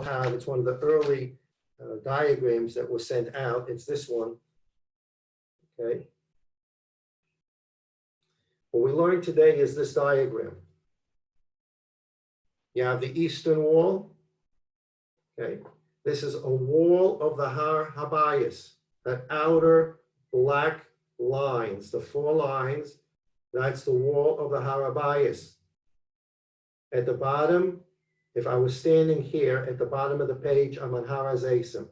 have, it's one of the early diagrams that was sent out. It's this one, okay? What we learned today is this diagram. You have the eastern wall, okay? This is a wall of the Har Habayis, that outer black lines, the 4 lines, that's the wall of the Har Habayis. At the bottom, if I was standing here at the bottom of the page, I'm on Har HaZeisim.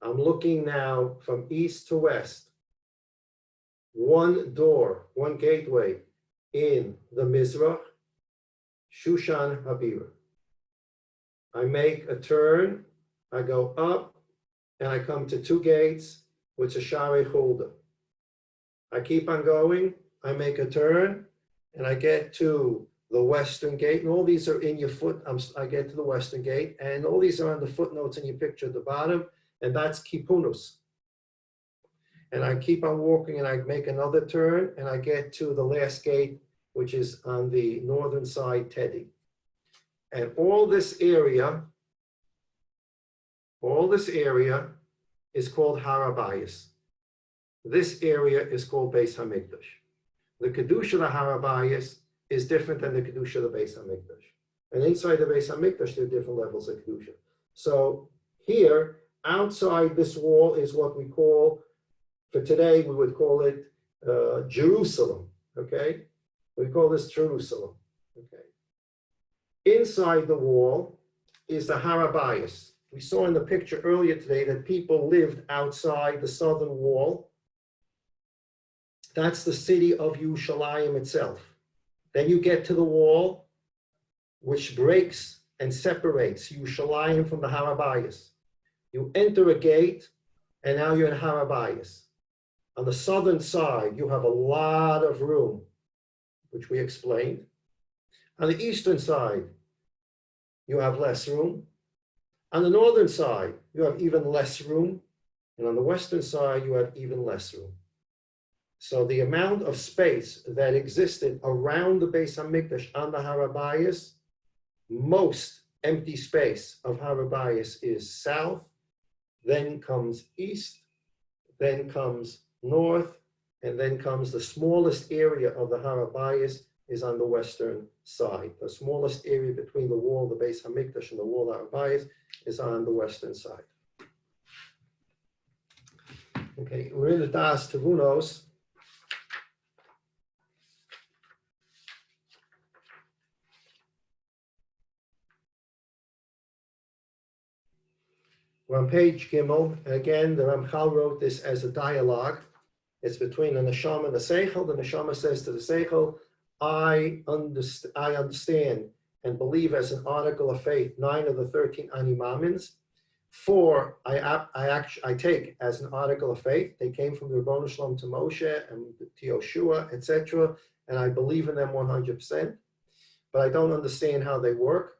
I'm looking now from east to west. One door, one gateway in the Mizrach, Shushan Habira. I make a turn, I go up, and I come to 2 gates, which is Shari Hulda. I keep on going, I make a turn, and I get to the western gate, and all these are in your foot. I get to the western gate, and all these are on the footnotes in your picture at the bottom, and that's Tevunos. And I keep on walking, and I make another turn, and I get to the last gate, which is on the northern side, Teddy. And all this area is called Har Habayis. This area is called Beis Hamikdash. The Kedusha of the Har Habayis is different than the Kedusha of the Beis Hamikdash. And inside the Beis Hamikdash, there are different levels of Kedusha. So here, outside this wall is what we call, for today, we would call it Jerusalem, okay? We call this Jerusalem, okay? Inside the wall is the Har Habayis. We saw in the picture earlier today that people lived outside the southern wall. That's the city of Yerushalayim itself. Then you get to the wall, which breaks and separates Yerushalayim from the Har Habayis. You enter a gate, and now you're in Har Habayis. On the southern side, you have a lot of room, which we explained. On the eastern side, you have less room. On the northern side, you have even less room. And on the western side, you have even less room. So the amount of space that existed around the Beis Hamikdash on the Har Habayis, most empty space of Har Habayis is south, then comes east, then comes north, and then comes the smallest area of the Har Habayis is on the western side. The smallest area between the wall of the Beis Hamikdash and the wall of Har Habayis is on the western side. Okay, we're in the DaAs Tevunos. We're on page Gimel, and again, the Ramchal wrote this as a dialogue. It's between the Neshama and the Seichel. The Neshama says to the Seichel, I understand and believe as an article of faith 9 of the 13 Animamins. 4 I take as an article of faith. They came from the Ribono Shalom to Moshe and to Yoshua, etc. And I believe in them 100%. But I don't understand how they work.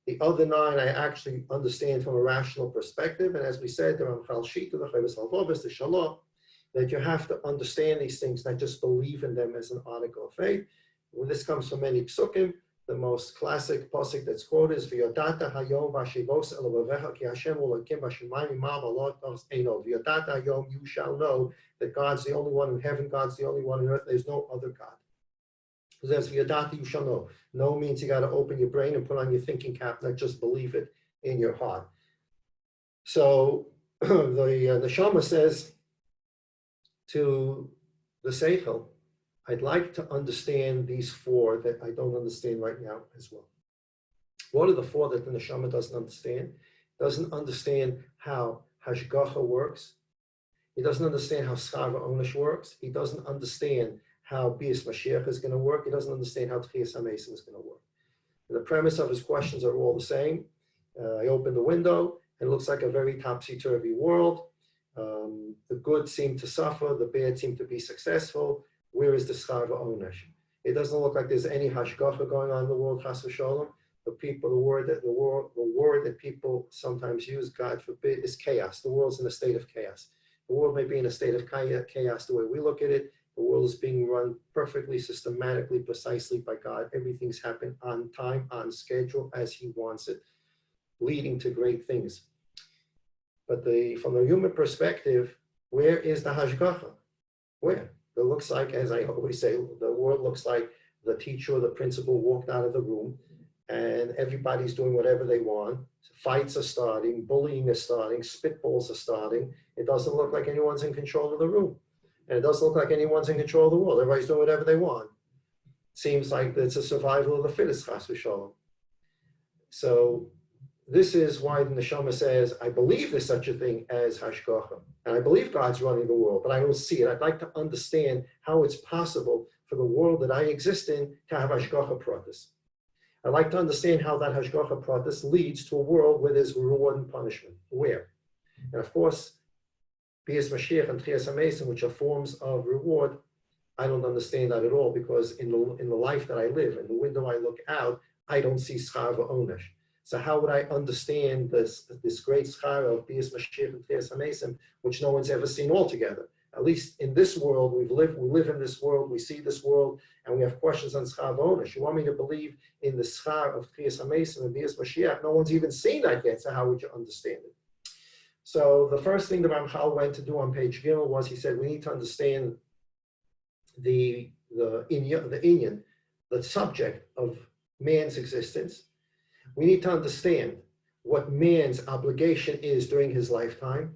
The other 9 I actually understand from a rational perspective. And as we said, the Ramchal Shita, the Chavis Halvobis, the Shalom, that you have to understand these things, not just believe in them as an article of faith. Well, this comes from many psukim. The most classic pasuk that's quoted is V'yodata hayom v'ashivos elovavecha ki Hashem u'lokim v'shemayim imav alot eno. V'yodata hayom, you shall know that God's the only one in heaven, God's the only one on earth. There's no other God. Because as V'yodata, you shall know. Know means you got to open your brain and put on your thinking cap, not just believe it in your heart. So the Shama says to the Seichel, I'd like to understand these 4 that I don't understand right now as well. What are the 4 that the Neshama doesn't understand? Doesn't understand how Hashgacha works. He doesn't understand how Schar V'Onish works. He doesn't understand how Bias Mashiach is going to work. He doesn't understand how Tchias HaMesim is going to work. And the premise of his questions are all the same. I open the window, and it looks like a very topsy-turvy world. The good seem to suffer, the bad seem to be successful. Where is the Schar V'Onish? It doesn't look like there's any hashgacha going on in the world, chas v'sholom. The word that people sometimes use, God forbid, is chaos. The world's in a state of chaos. The world may be in a state of chaos the way we look at it. The world is being run perfectly, systematically, precisely by God. Everything's happened on time, on schedule, as He wants it. leading to great things. But from the human perspective, where is the hashgacha? Where? It looks like, as I always say, the world looks like the teacher or the principal walked out of the room and everybody's doing whatever they want. Fights are starting, bullying is starting, spitballs are starting. It doesn't look like anyone's in control of the room. And it doesn't look like anyone's in control of the world. Everybody's doing whatever they want. Seems like it's a survival of the fittest, chas v'shalom. So this is why the neshama says, I believe there's such a thing as hashgacha. And I believe God's running the world, but I don't see it. I'd like to understand how it's possible for the world that I exist in to have hashgacha pratis. I'd like to understand how that hashgacha pratis leads to a world where there's reward and punishment. Where? And of course, Bias Mashiach and Tchias HaMesim, which are forms of reward, I don't understand that at all, because in the life that I live, in the window I look out, I don't see schar v'onesh. So how would I understand this great schar of Bias Mashiach and Tchias HaMesim, which no one's ever seen altogether? At least in this world, we live in this world, we see this world, and we have questions on schar v'onesh. You want me to believe in the schar of Tchias HaMesim and Bias Mashiach? No one's even seen that yet, so how would you understand it? So the first thing the Ramchal went to do on page Gimel was he said we need to understand the inyan, the subject of man's existence. We need to understand what man's obligation is during his lifetime.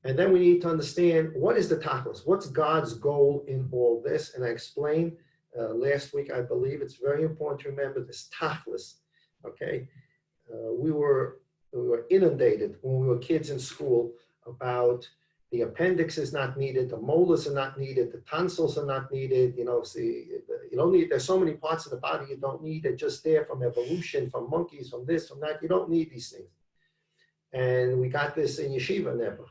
And then we need to understand what is the tachlis, what's God's goal in all this. And I explained last week, I believe it's very important to remember this tachlis, okay? We were inundated when we were kids in school about the appendix is not needed, the molars are not needed, the tonsils are not needed, you know, see, you don't need, there's so many parts of the body you don't need, they're just there from evolution, from monkeys, from this, from that, you don't need these things. And we got this in yeshiva never.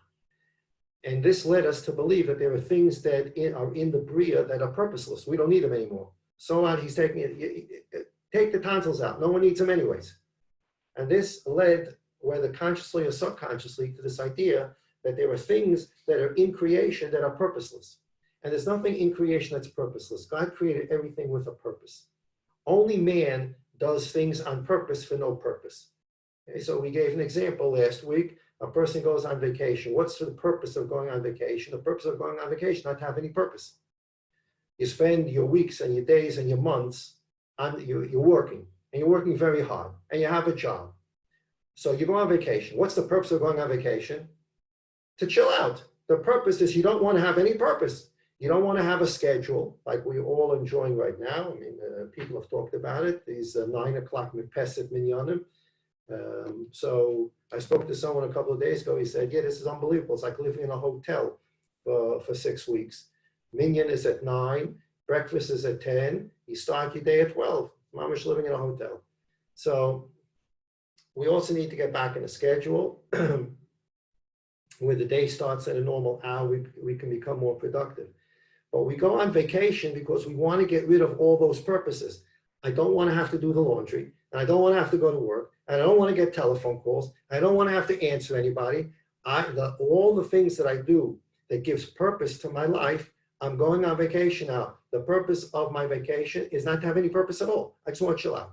And this led us to believe that there are things that are in the bria that are purposeless. We don't need them anymore. So on, he's taking it, take the tonsils out, no one needs them anyways. And this led, whether consciously or subconsciously, to this idea that there are things that are in creation that are purposeless. And there's nothing in creation that's purposeless. God created everything with a purpose. Only man does things on purpose for no purpose. Okay, so we gave an example last week. A person goes on vacation. What's the purpose of going on vacation? The purpose of going on vacation, not to have any purpose. You spend your weeks and your days and your months on, you're working, and you're working very hard, and you have a job. So you go on vacation. What's the purpose of going on vacation? To chill out. The purpose is you don't want to have any purpose. You don't want to have a schedule like we're all enjoying right now. I mean, people have talked about it. These 9 o'clock Mepesed Minyanim. So I spoke to someone a couple of days ago. He said, yeah, this is unbelievable. It's like living in a hotel for 6 weeks. Minyan is at 9. Breakfast is at 10. You start your day at 12. Mamish living in a hotel. So we also need to get back in a schedule where the day starts at a normal hour. We can become more productive. But we go on vacation because we want to get rid of all those purposes. I don't want to have to do the laundry, and I don't want to have to go to work, and I don't want to get telephone calls. I don't want to have to answer anybody. All the things that I do that gives purpose to my life, I'm going on vacation now. The purpose of my vacation is not to have any purpose at all. I just want to chill out.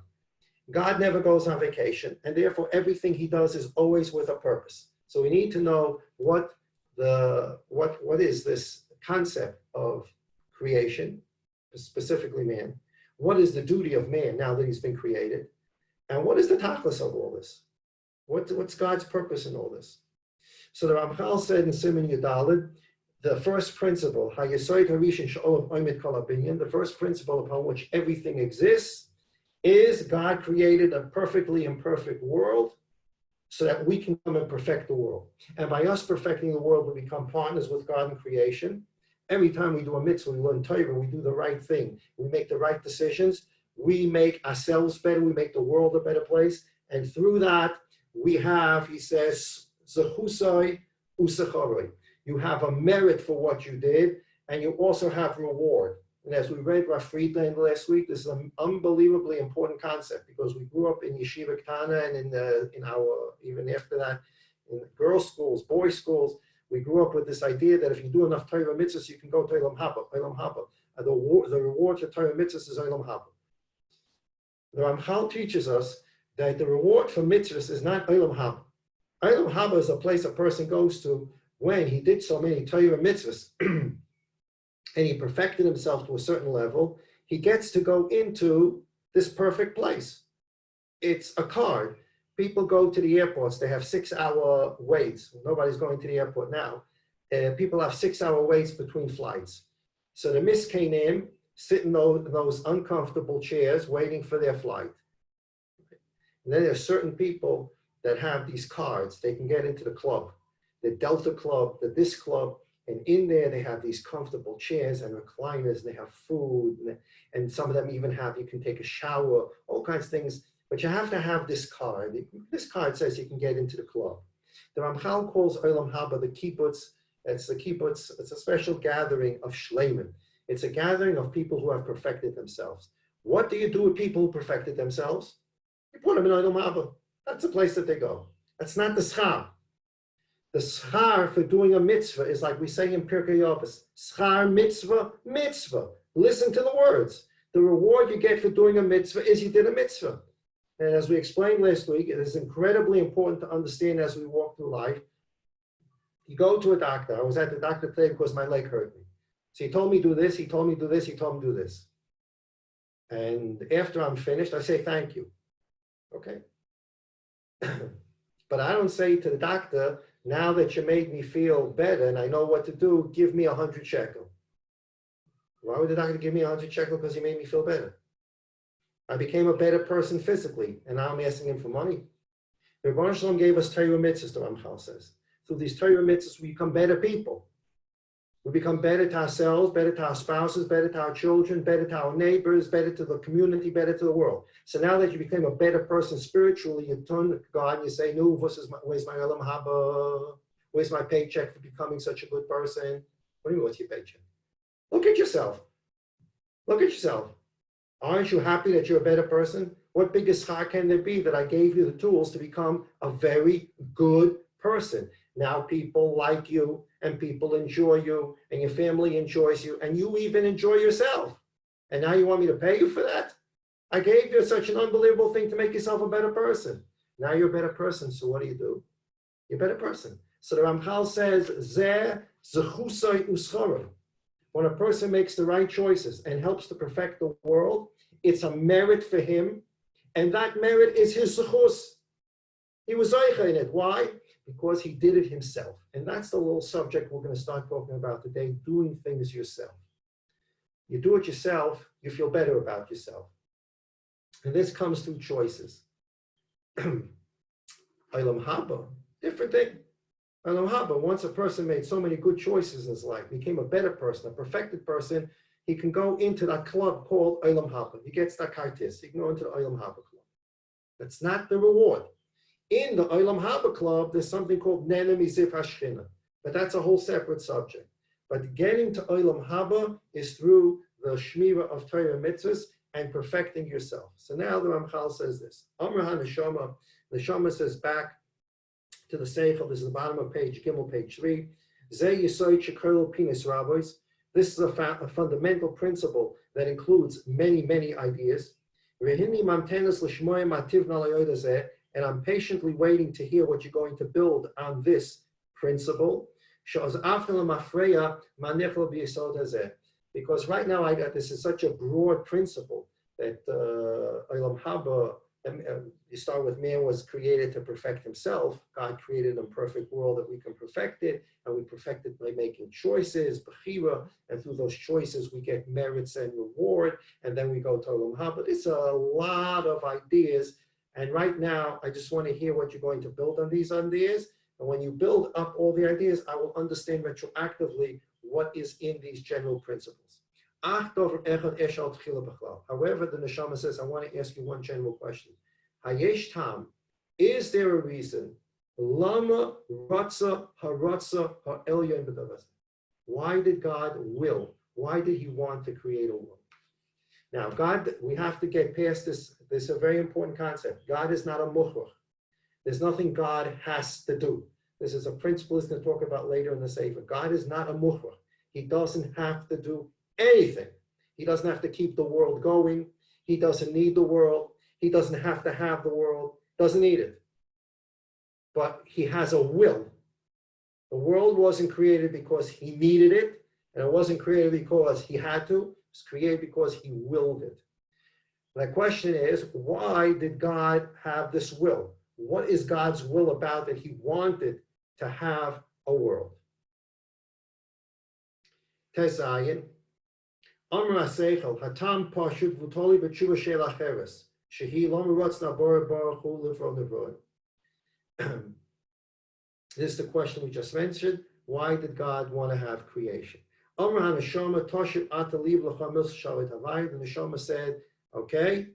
God never goes on vacation, and therefore everything he does is always with a purpose. So we need to know what is this concept of creation, specifically man. What is the duty of man now that he's been created? And what is the tachlis of all this? What's God's purpose in all this? So the Ramchal said in Siman Yudalid, the first principle, the first principle upon which everything exists is God created a perfectly imperfect world so that we can come and perfect the world. And by us perfecting the world, we become partners with God in creation. Every time we do a mitzvah, we learn Torah, we do the right thing. We make the right decisions. We make ourselves better. We make the world a better place. And through that, we have, he says, zechusai usacharoi. You have a merit for what you did, and you also have reward. And as we read Rav Friedland last week, this is an unbelievably important concept because we grew up in Yeshiva Ktana and in our, even after that, in girls' schools, boys' schools, we grew up with this idea that if you do enough Torah mitzvahs, you can go to Olam Haba. The reward for Torah mitzvahs is Olam Haba. The Ramchal teaches us that the reward for mitzvahs is not Olam Haba. Olam Haba is a place a person goes to when he did so many Torah mitzvahs and he perfected himself to a certain level. He gets to go into this perfect place. It's a card. People go to the airports. They have 6-hour waits. Nobody's going to the airport now. People have 6-hour waits between flights. So the miskanim sit in those uncomfortable chairs waiting for their flight. And then there's certain people that have these cards. They can get into the club, the Delta Club, this club, and in there they have these comfortable chairs and recliners, and they have food, and some of them even have, you can take a shower, all kinds of things. But you have to have this card. This card says you can get into the club. The Ramchal calls Olam Haba the kibbutz. It's the kibbutz. It's a special gathering of shleimin. It's a gathering of people who have perfected themselves. What do you do with people who perfected themselves? You put them in Olam Haba. That's the place that they go. That's not the schar. The schar for doing a mitzvah is like we say in Pirkei Avos, schar mitzvah, mitzvah. Listen to the words. The reward you get for doing a mitzvah is you did a mitzvah. And as we explained last week, it is incredibly important to understand as we walk through life. You go to a doctor. I was at the doctor today because my leg hurt me. So he told me do this, he told me do this, he told me do this. And after I'm finished, I say thank you. Okay. But I don't say to the doctor, now that you made me feel better and I know what to do, give me 100 shekel. Why would the doctor give me 100 shekel? Because he made me feel better. I became a better person physically, and now I'm asking him for money. The Rebbeinu Shalom gave us Torah mitzvahs, the Ramchal says. Through these Torah mitzvahs, we become better people. We become better to ourselves, better to our spouses, better to our children, better to our neighbors, better to the community, better to the world. So now that you became a better person spiritually, you turn to God and you say, no, where's my Olam Haba? Where's my paycheck for becoming such a good person? What do you mean, what's your paycheck? Look at yourself. Look at yourself. Aren't you happy that you're a better person? What bigger schar can there be that I gave you the tools to become a very good person? Now people like you, and people enjoy you, and your family enjoys you, and you even enjoy yourself. And now you want me to pay you for that? I gave you such an unbelievable thing to make yourself a better person. Now you're a better person, so what do? You're a better person. So the Ramchal says, Zeh zechusai uschara. When a person makes the right choices and helps to perfect the world, it's a merit for him, and that merit is his zechus. He was zeicha in it. Why? Because he did it himself. And that's the little subject we're going to start talking about today, doing things yourself. You do it yourself, you feel better about yourself. And this comes through choices. Olam Haba, different thing. Olam Haba, once a person made so many good choices in his life, became a better person, a perfected person, he can go into that club called Olam Haba. He gets that kartis. He can go into the Olam Haba club. That's not the reward. In the Olam Haba club, there's something called Nene Mizif Hashchina, but that's a whole separate subject. But getting to Olam Haba is through the Shmira of Torah mitzvahs and perfecting yourself. So now the Ramchal says this. Amra HaNeshama, the Neshama says back to the Seichel, this is the bottom of page Gimel, page 3. Zeh Yisoid Shekrelo Pinis Rabbis. This is a fundamental principle that includes many, many ideas. Rehini Mamtenas L'Shmoyim Ativna L'Yodazeh. And I'm patiently waiting to hear what you're going to build on this principle. Because right now this is such a broad principle that Olam Haba, you start with man was created to perfect himself. God created a perfect world that we can perfect it, and we perfect it by making choices, bechira, and through those choices we get merits and reward, and then we go to Olam Haba. It's a lot of ideas. And right now, I just want to hear what you're going to build on these ideas. And when you build up all the ideas, I will understand retroactively what is in these general principles. However, the Neshama says, I want to ask you one general question. Hayesh tam, is there a reason? Lama ratza haratza ha'elyon b'davas. Why did God will? Why did he want to create a world? Now, God, we have to get past this. This is a very important concept. God is not a mukhrach. There's nothing God has to do. This is a principle he's going to talk about later in the Sefer. God is not a mukhrach. He doesn't have to do anything. He doesn't have to keep the world going. He doesn't need the world. He doesn't have to have the world, doesn't need it. But he has a will. The world wasn't created because he needed it, and it wasn't created because he had to. It was created because he willed it. The question is, why did God have this will? What is God's will about that he wanted to have a world? Tezayin, Amra Seichel, Hatam Pashut Vutoli B'Tshuva Shel Acheres, Shehi Lo Merotz Nabor Baruch Hu Livro Nevoid. This is the question we just mentioned. Why did God want to have creation? Amra HaNeshama Toshit Ataliv L'Chamil Shalit Havai. The Neshama said, okay,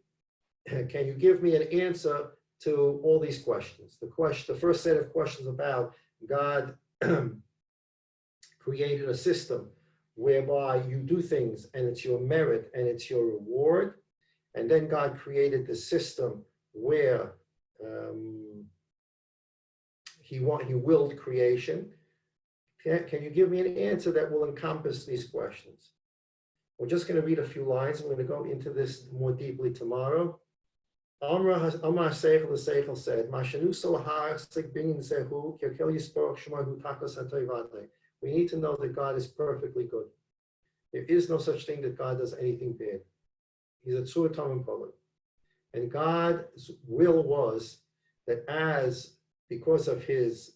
can you give me an answer to all these questions? The first set of questions about God created a system whereby you do things and it's your merit and it's your reward. And then God created the system where he willed creation. Can you give me an answer that will encompass these questions? We're just going to read a few lines. I'm going to go into this more deeply tomorrow. Amar Seichel, the Seichel said, we need to know that God is perfectly good. There is no such thing that God does anything bad. He's a tzur tamim polit. And God's will was that because of his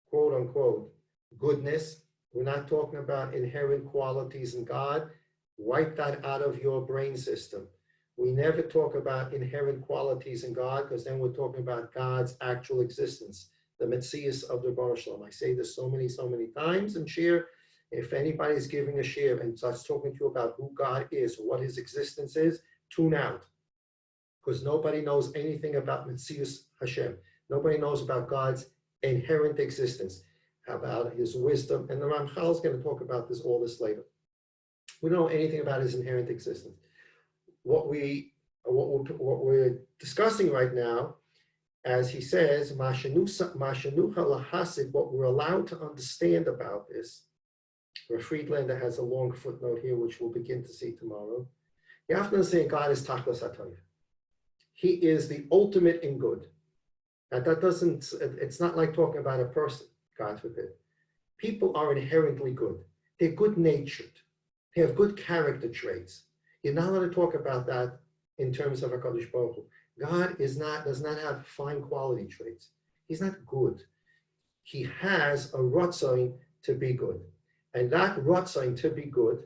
quote unquote goodness, we're not talking about inherent qualities in God. Wipe that out of your brain system. We never talk about inherent qualities in God because then we're talking about God's actual existence, the Metzius of the Baruch Shalom. I say this so many times in shir. If anybody's giving a shir and starts talking to you about who God is, or what his existence is, tune out. Because nobody knows anything about Metzius Hashem. Nobody knows about God's inherent existence, about his wisdom. And the Ramchal is going to talk about all this later. We don't know anything about his inherent existence. What we're discussing right now, as he says, what we're allowed to understand about this, where Friedlander has a long footnote here, which we'll begin to see tomorrow. You have to understand God is Tachlis HaTayv. He is the ultimate in good. Now it's not like talking about a person, God forbid. People are inherently good. They're good-natured. They have good character traits. You're not allowed to talk about that in terms of HaKadosh Baruch Hu. God does not have fine quality traits. He's not good. He has a rotzain to be good. And that rotzain to be good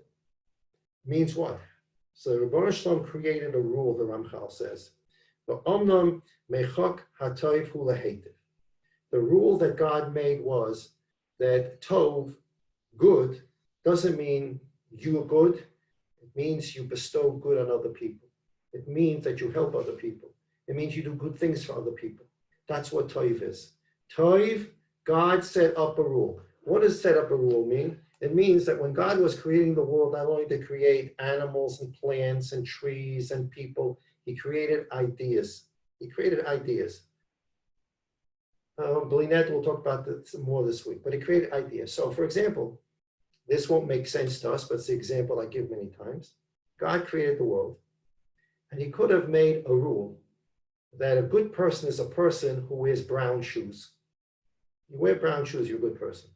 means what? So Rebbeinu Shalom created a rule, the Ramchal says. The rule that God made was that tov, good, doesn't mean you're good. It means you bestow good on other people. It means that you help other people. It means you do good things for other people. That's what tov is. Tov, God set up a rule. What does set up a rule mean? It means that when God was creating the world, not only to create animals and plants and trees and people, he created ideas. He created ideas. Belinet will talk about this more this week, but he created ideas. So for example, this won't make sense to us, but it's the example I give many times. God created the world, and he could have made a rule that a good person is a person who wears brown shoes. You wear brown shoes, you're a good person.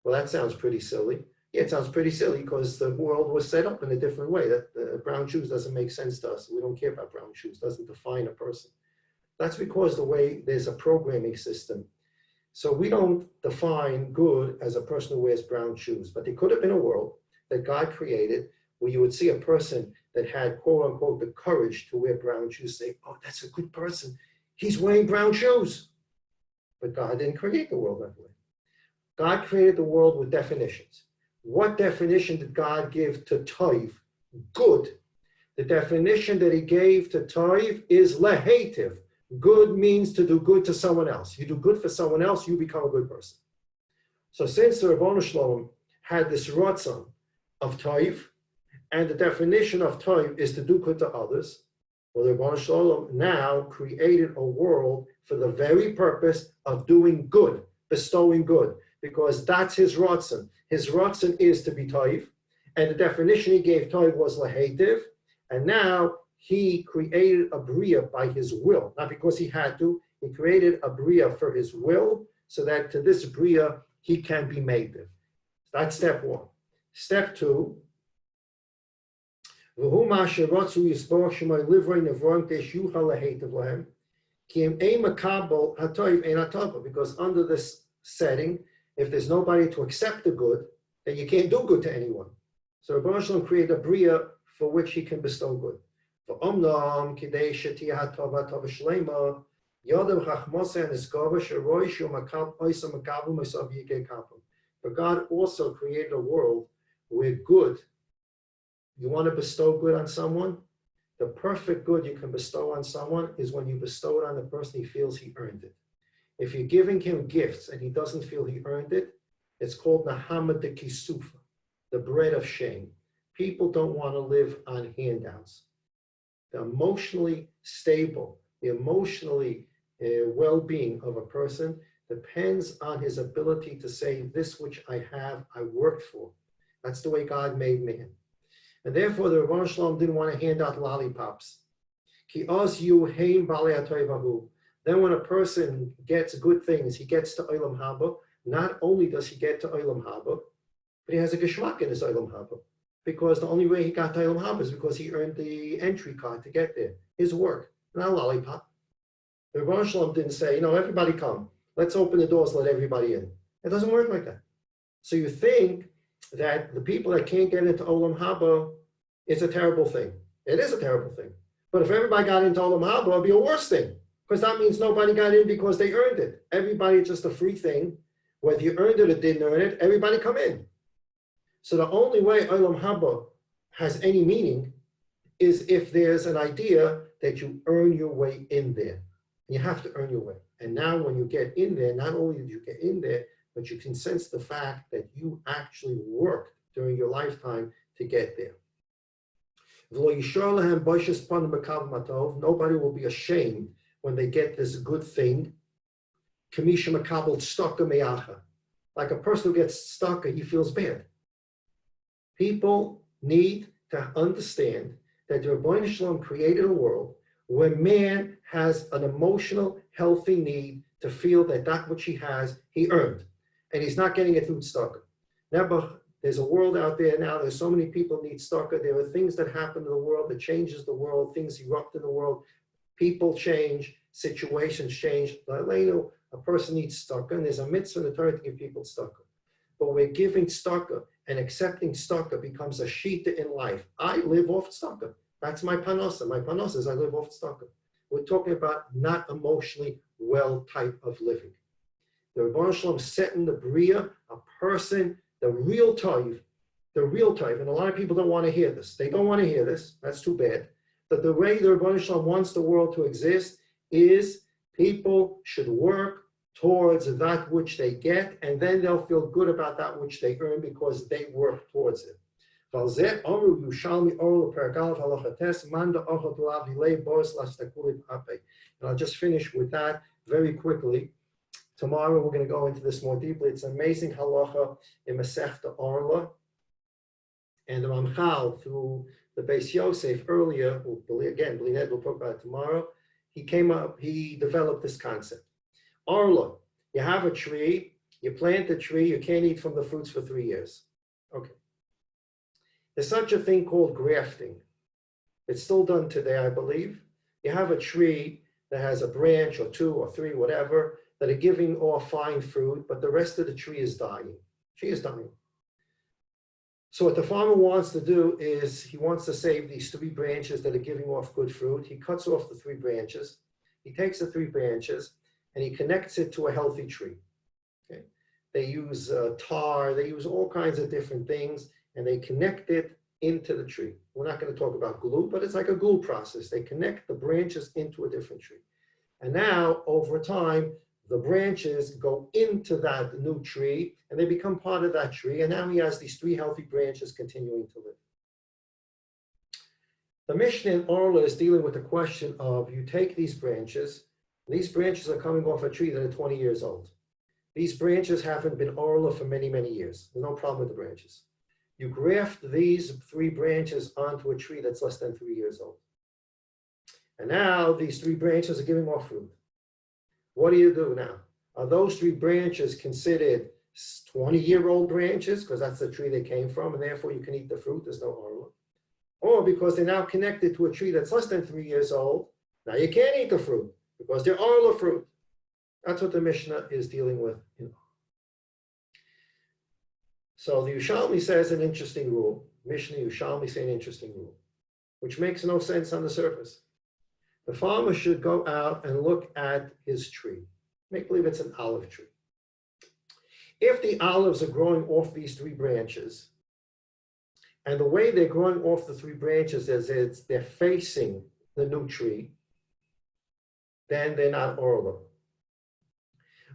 Well, that sounds pretty silly. Yeah, it sounds pretty silly because the world was set up in a different way. That brown shoes doesn't make sense to us. We don't care about brown shoes. It doesn't define a person. That's because the way there's a programming system. So we don't define good as a person who wears brown shoes. But there could have been a world that God created where you would see a person that had, quote unquote, the courage to wear brown shoes, say, oh, that's a good person. He's wearing brown shoes. But God didn't create the world that way. God created the world with definitions. What definition did God give to Toiv? Good. The definition that he gave to Toiv is lehetiv. Good means to do good to someone else. You do good for someone else, you become a good person. So since the Rebbeinu Shalom had this ratzon of Toiv, and the definition of Toiv is to do good to others, well, the Rebbeinu Shalom now created a world for the very purpose of doing good, bestowing good, because that's his ratzon. His ratzon is to be Toiv, and the definition he gave Toiv was lehetiv, and now he created a bria by his will, not because he had to. He created a bria for his will, so that to this bria he can be made. That's step one. Step two. Because under this setting, if there's nobody to accept the good, then you can't do good to anyone. So Rebbeinu Shalom created a bria for which he can bestow good. But God also created a world where good, you want to bestow good on someone, the perfect good you can bestow on someone is when you bestow it on the person he feels he earned it. If you're giving him gifts and he doesn't feel he earned it, it's called Nahama de Kisufa, the bread of shame. People don't want to live on handouts. The emotionally stable, the emotionally well-being of a person depends on his ability to say, this which I have, I worked for. That's the way God made man. And therefore, the Rebbeinu Shalom didn't want to hand out lollipops. Then when a person gets good things, he gets to Olam Haba, not only does he get to Olam Haba, but he has a geschmack in his Olam Haba. Because the only way he got to Olam Haba is because he earned the entry card to get there. His work, not a lollipop. The Rebbeinu Shalom didn't say, everybody come. Let's open the doors, let everybody in. It doesn't work like that. So you think that the people that can't get into Olam Haba, it's a terrible thing. It is a terrible thing. But if everybody got into Olam Haba, it'd be a worse thing. Because that means nobody got in because they earned it. Everybody, it's just a free thing. Whether you earned it or didn't earn it, everybody come in. So the only way Olam Haba has any meaning is if there's an idea that you earn your way in there. You have to earn your way. And now when you get in there, not only did you get in there, but you can sense the fact that you actually worked during your lifetime to get there. Nobody will be ashamed when they get this good thing. Like a person who gets stuck and he feels bad. People need to understand that the Rebbeinu Shalom created a world where man has an emotional, healthy need to feel that which he has, he earned. And he's not getting it through tzedakah. Never, there's a world out there now, there's so many people need tzedakah. There are things that happen in the world that changes the world, things erupt in the world. People change, situations change. A person needs tzedakah, and there's a mitzvah in the Torah to give people tzedakah. But we're giving tzedakah, and accepting tzedakah becomes a shita in life. I live off tzedakah. That's my panosa. My panosa is I live off tzedakah. We're talking about not emotionally well type of living. The Rebbeinu Shalom set in the bria a person, the real type, and a lot of people don't want to hear this. They don't want to hear this. That's too bad. But the way the Rebbeinu Shalom wants the world to exist is people should work towards that which they get, and then they'll feel good about that which they earn because they work towards it. And I'll just finish with that very quickly. Tomorrow we're going to go into this more deeply. It's an amazing halacha in Masechta Orla. And the Ramchal, through the Beis Yosef earlier, again, Blined will talk about it tomorrow, he developed this concept. Orla, you have a tree, you plant the tree, you can't eat from the fruits for 3 years. Okay. There's such a thing called grafting. It's still done today, I believe. You have a tree that has a branch or 2 or 3, whatever, that are giving off fine fruit, but the rest of the tree is dying. She is dying. So what the farmer wants to do is he wants to save these 3 branches that are giving off good fruit. He cuts off the 3 branches. He takes the 3 branches and he connects it to a healthy tree. Okay? They use tar, they use all kinds of different things, and they connect it into the tree. We're not going to talk about glue, but it's like a glue process. They connect the branches into a different tree. And now, over time, the branches go into that new tree, and they become part of that tree, and now he has these 3 healthy branches continuing to live. The Mishnah in Orla is dealing with the question of you take these branches are coming off a tree that are 20 years old. These branches haven't been Orla for many, many years. There's no problem with the branches. You graft these 3 branches onto a tree that's less than 3 years old. And now these 3 branches are giving more fruit. What do you do now? Are those 3 branches considered 20-year-old branches because that's the tree they came from and therefore you can eat the fruit, there's no orla? Or because they're now connected to a tree that's less than 3 years old, now you can't eat the fruit because they're orla fruit. That's what the Mishnah is dealing with. So the Yerushalmi says an interesting rule. Mishnah Yerushalmi say an interesting rule, which makes no sense on the surface. The farmer should go out and look at his tree. Make believe it's an olive tree. If the olives are growing off these 3 branches, and the way they're growing off the 3 branches is they're facing the new tree, then they're not orla.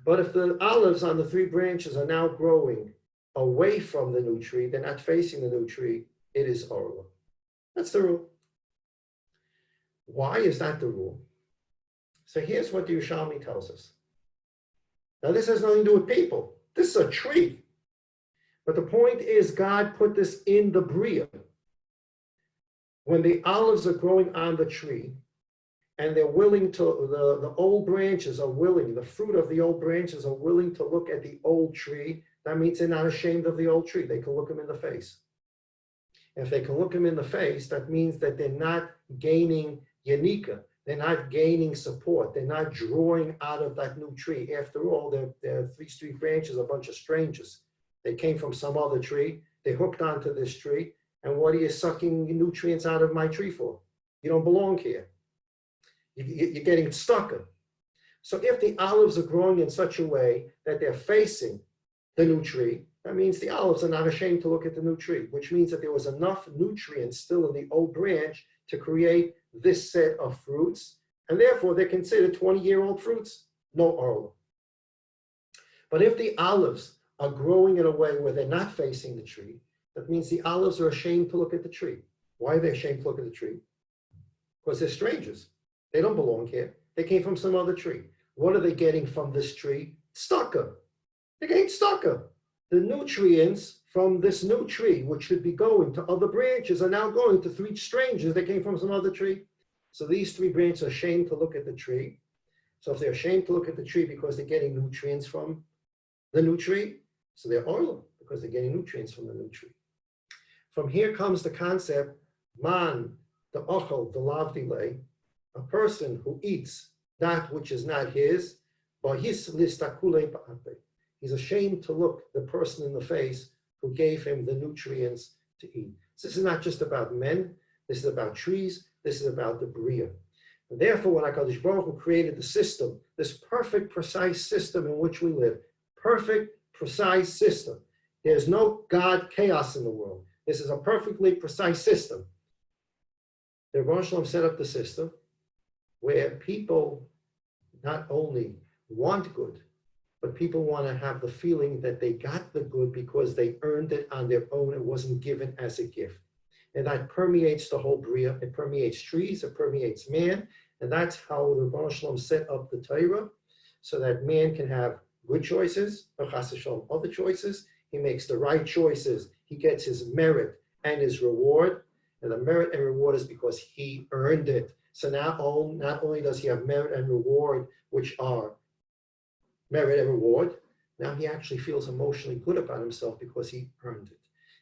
But if the olives on the 3 branches are now growing away from the new tree, they're not facing the new tree, it is orla. That's the rule. Why is that the rule? So here's what the Yerushalmi tells us. Now this has nothing to do with people. This is a tree. But the point is God put this in the Bria. When the olives are growing on the tree, and they're willing to, the old branches are willing, the fruit of the old branches are willing to look at the old tree, that means they're not ashamed of the old tree. They can look them in the face. If they can look them in the face, that means that they're not gaining yanika. They're not gaining support. They're not drawing out of that new tree. After all, these 3 branches are a bunch of strangers. They came from some other tree. They hooked onto this tree. And what are you sucking nutrients out of my tree for? You don't belong here. You're getting stuck. So if the olives are growing in such a way that they're facing the new tree, that means the olives are not ashamed to look at the new tree, which means that there was enough nutrients still in the old branch to create this set of fruits, and therefore they're considered 20-year-old fruits, no orla. But if the olives are growing in a way where they're not facing the tree, that means the olives are ashamed to look at the tree. Why are they ashamed to look at the tree? Because they're strangers. They don't belong here. They came from some other tree. What are they getting from this tree? Stucca. They're getting stucca. The nutrients from this new tree, which should be going to other branches, are now going to 3 strangers that came from some other tree. So these 3 branches are ashamed to look at the tree. So if they're ashamed to look at the tree because they're getting nutrients from the new tree, so they're orla because they're getting nutrients from the new tree. From here comes the concept, man, the ochel, the lavdile, a person who eats that which is not his, he's ashamed to look the person in the face who gave him the nutrients to eat. So this is not just about men, this is about trees, this is about the Bria. And therefore, when HaKadosh Baruch Hu created the system, this perfect, precise system in which we live, perfect, precise system. There's no God chaos in the world. This is a perfectly precise system. The Rebbeinu Shalom set up the system where people not only want good, but people want to have the feeling that they got the good because they earned it on their own. It wasn't given as a gift. And that permeates the whole Bria. It permeates trees, it permeates man. And that's how the Rebbeinu Shalom set up the Torah, so that man can have good choices, other choices. He makes the right choices. He gets his merit and his reward. And the merit and reward is because he earned it. So not only does he have merit and reward, which are merit and reward, now he actually feels emotionally good about himself because he earned it.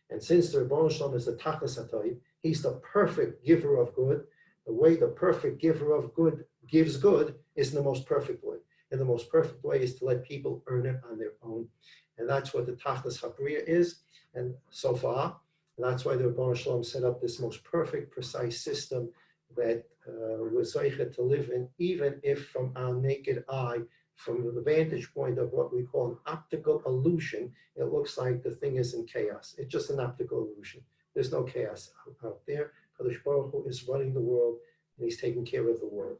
And since the Rebbeinu Shalom is the Tachlis HaTorah, he's the perfect giver of good. The way the perfect giver of good gives good is in the most perfect way. And the most perfect way is to let people earn it on their own. And that's what the Tachlis HaBria is. And so far, that's why the Rebbeinu Shalom set up this most perfect, precise system that we're zeichet to live in, even if from our naked eye, from the vantage point of what we call an optical illusion, it looks like the thing is in chaos. It's just an optical illusion. There's no chaos out there. Kadosh Baruch Hu is running the world, and he's taking care of the world.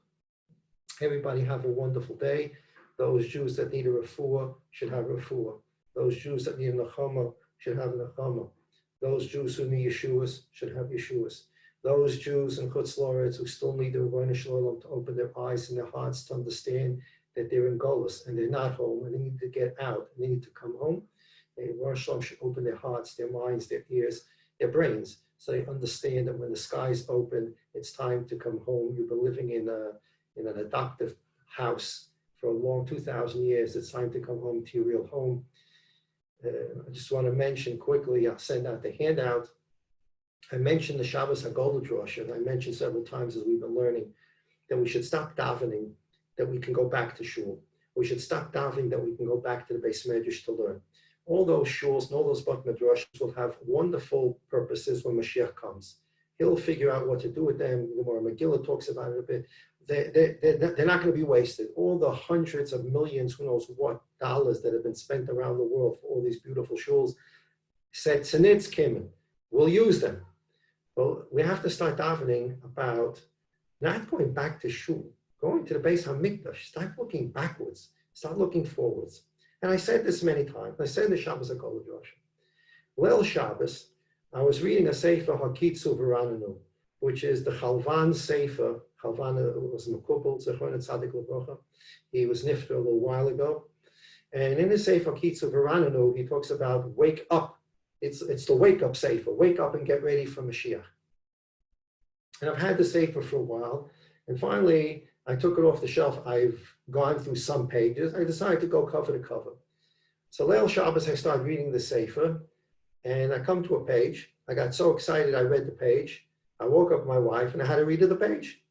Everybody have a wonderful day. Those Jews that need a refuah should have a refuah. Those Jews that need a nechama should have a nechama. Those Jews who need Yeshuas should have Yeshuas. Those Jews in Chutz La'aretz who still need the Rebbeinu Shalom to open their eyes and their hearts to understand that they're in Golus and they're not home and they need to get out and they need to come home. The Rebbeinu Shalom should open their hearts, their minds, their ears, their brains, so they understand that when the sky's open, it's time to come home. You've been living in an adoptive house for a long 2,000 years. It's time to come home to your real home. I just want to mention quickly, I'll send out the handout. I mentioned the Shabbos HaGoldel Drosha, and I mentioned several times as we've been learning that we should stop davening, that we can go back to shul. We should stop davening that we can go back to the Beis Medrash to learn. All those shuls and all those Beit Midrashos will have wonderful purposes when Mashiach comes. He'll figure out what to do with them. The Gemara Megillah talks about it a bit. They're not going to be wasted. All the hundreds of millions, who knows what, dollars that have been spent around the world for all these beautiful shuls, said Tzanitz Kimin. We'll use them. Well, we have to start davening about not going back to shul, going to the Beis HaMikdash. Start looking backwards. Start looking forwards. And I said this many times. I said in the Shabbos HaGoldel Drosha. Leil Shabbos, I was reading a Sefer Hakitzu V'Rananu, which is the Chalvan Sefer. Chalvan was Mekubal, Zechron Tzadik L'Brocha. He was nifter a little while ago. And in his Sefer Hakitzu V'Rananu, he talks about wake up. It's the wake up Sefer. Wake up and get ready for Mashiach. And I've had the Sefer for a while. And finally, I took it off the shelf. I've gone through some pages. I decided to go cover to cover. So Leil Shabbos, I started reading the Sefer, and I come to a page. I got so excited, I read the page. I woke up my wife, and I had to read the page.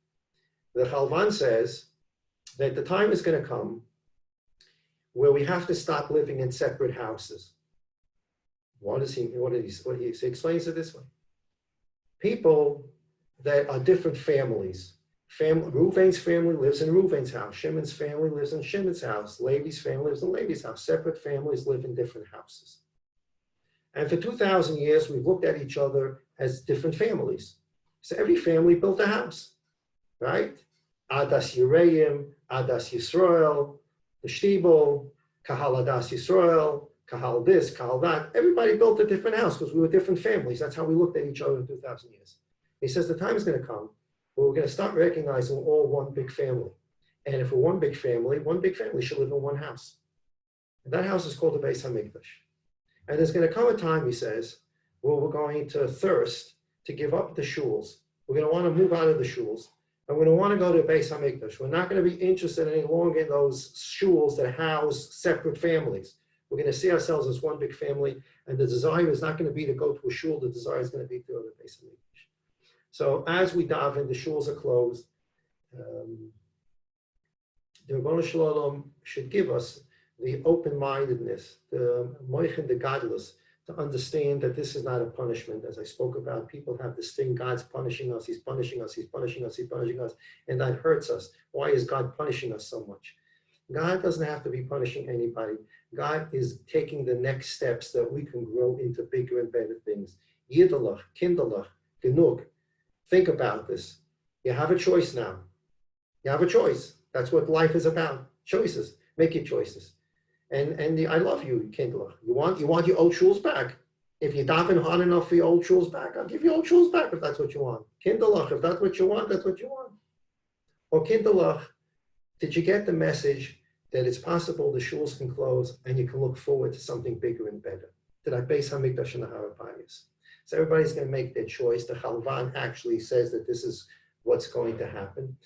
The Chalvan says that the time is going to come where we have to stop living in separate houses. He explains it this way. People that are different families. Reuven's family lives in Reuven's house. Shimon's family lives in Shimon's house. Levi's family lives in Levi's house. Separate families live in different houses. And for 2,000 years, we've looked at each other as different families. So every family built a house, right? Adas Yereim, Adas Yisrael, the Shtibel, Kahal Adas Yisrael, Kahal this, Kahal that. Everybody built a different house because we were different families. That's how we looked at each other in 2,000 years. He says the time is going to come where we're going to start recognizing we're all one big family. And if we're one big family should live in one house. And that house is called the Beis HaMikdash. And there's going to come a time, he says, where we're going to thirst to give up the shuls. We're going to want to move out of the shuls. And we're going to want to go to Beis HaMikdash. We're not going to be interested any longer in those shuls that house separate families. We're going to see ourselves as one big family. And the desire is not going to be to go to a shul. The desire is going to be to go to Beis HaMikdash. So as we daven, the shuls are closed. The Rebbeinu Shalom should give us the open-mindedness, the moichin, the godless, to understand that this is not a punishment. As I spoke about, people have this thing, God's punishing us, he's punishing us, he's punishing us, he's punishing us, and that hurts us. Why is God punishing us so much? God doesn't have to be punishing anybody. God is taking the next steps that we can grow into bigger and better things. Yidalach, kindalach, genug. Think about this. You have a choice now. You have a choice. That's what life is about. Choices. Make your choices. And I love you, kindalach. You want your old shuls back. If you daven hard enough for your old shuls back, I'll give you old shuls back if that's what you want. Kindalach, if that's what you want, that's what you want. Or kindalach, did you get the message that it's possible the shuls can close and you can look forward to something bigger and better? Did I Beis HaMikdash and the Harapayas? So everybody's going to make their choice. The Chalvan actually says that this is what's going to happen.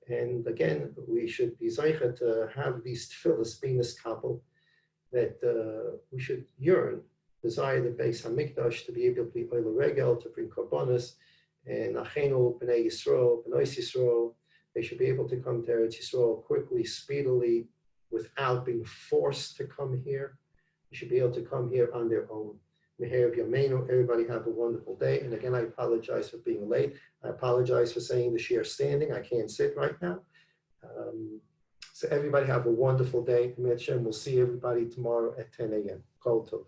And again, we should be zeicha to have these tefillas being this couple, that we should yearn, desire the Beis HaMikdash to be able to be oil regel, to bring korbanos, and Achenu, B'nai Yisrael, B'nai Yisrael, they should be able to come to Eretz Yisrael quickly, speedily, without being forced to come here. They should be able to come here on their own. Meher Yameinu, everybody have a wonderful day. And again, I apologize for being late. I apologize for saying the share standing. I can't sit right now. So everybody have a wonderful day. We'll see everybody tomorrow at 10 a.m. Kol Tov.